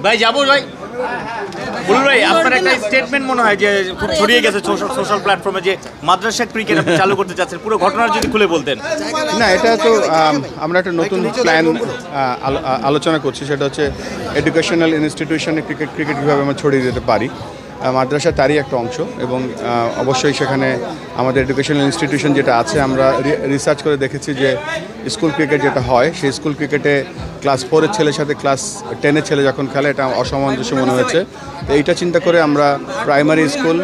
ভাই যাবো ভাই বুলু ভাই, আপনার একটা স্টেটমেন্ট মনে হয় যে খুব ছড়িয়ে গেছে সোশ্যাল প্ল্যাটফর্মে যে মাদ্রাসা ক্রিকেট আপনি চালু করতে চাচ্ছেন, পুরো ঘটনার যদি খুলে বলতেন। না, এটা তো আমরা একটা নতুন প্ল্যান আলোচনা করছি, সেটা হচ্ছে এডুকেশনাল ইনস্টিটিউশনে ক্রিকেট কীভাবে আমরা ছড়িয়ে দিতে পারি। মাদ্রাসা তারই একটা অংশ, এবং অবশ্যই সেখানে আমাদের এডুকেশনাল ইনস্টিটিউশন যেটা আছে, আমরা রিসার্চ করে দেখেছি যে স্কুল ক্রিকেট যেটা হয়, সেই স্কুল ক্রিকেটে ক্লাস 4-এর ছেলের সাথে ক্লাস 10-এর ছেলে যখন খেলে, এটা অসামঞ্জস্য মনে হয়েছে। তো এইটা চিন্তা করে আমরা প্রাইমারি স্কুল,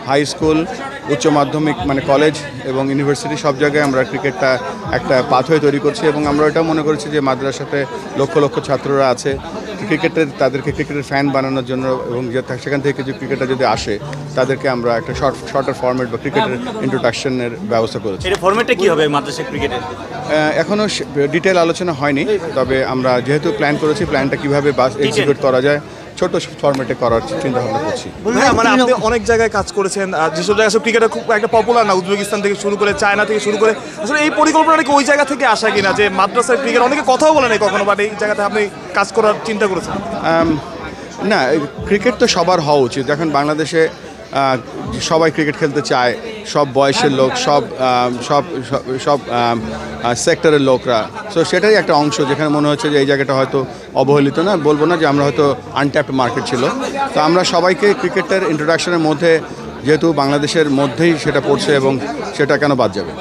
হাই স্কুল, উচ্চ মাধ্যমিক মানে কলেজ এবং ইউনিভার্সিটি সব জায়গায় আমরা ক্রিকেটটা একটা পাথওয়ে তৈরি করছি, এবং আমরা এটাও মনে করেছি যে মাদ্রাসাতে লক্ষ লক্ষ ছাত্ররা আছে, তাদেরকে ক্রিকেটের ফ্যান বানানোর জন্য, এবং সেখান থেকে কিছু ক্রিকেটার যদি আসে তাদেরকে আমরা একটা শর্টার ফরম্যাট বা ক্রিকেটের ইন্ট্রোডাকশনের ব্যবস্থা করেছি। এটা ফরম্যাটটা কী হবে মাদ্রাসা ক্রিকেটের? এখনও ডিটেল আলোচনা হয়নি, তবে আমরা যেহেতু প্ল্যান করেছি, প্ল্যানটা কীভাবে এক্সিকিউট করা যায় ছোট ফরম্যাটে করার চিন্তা ভাবনা করছি। মানে আপনি অনেক জায়গায় কাজ করেছেন, যেসব জায়গায় সব ক্রিকেটার খুব একটা পপুলার না, উজবেকিস্তান থেকে শুরু করে চায়না থেকে শুরু করে, আসলে এই পরিকল্পনাটা কি ওই জায়গা থেকে আসা কিনা যে মাদ্রাসার ক্রিকেট অনেকে কথাও বলে নাই কখনো, বাট এই জায়গাতে আপনি কাজ করার চিন্তা করেছেন? না, ক্রিকেট তো সবার হওয়া উচিত। এখন বাংলাদেশে সবাই ক্রিকেট খেলতে চায়, সব বয়সের লোক, সব সব সব সেক্টরের লোকরা। সো সেটাই একটা অংশ যেখানে মনে হচ্ছে যে এই জায়গাটা হয়তো অবহেলিত, না বলবো না যে আমরা হয়তো আনট্যাপড মার্কেট ছিল। তো আমরা সবাইকে ক্রিকেটের ইন্ট্রোডাকশনের মধ্যে, যেহেতু বাংলাদেশের মধ্যেই সেটা পড়ছে, এবং সেটা কেন বাদ যাবে।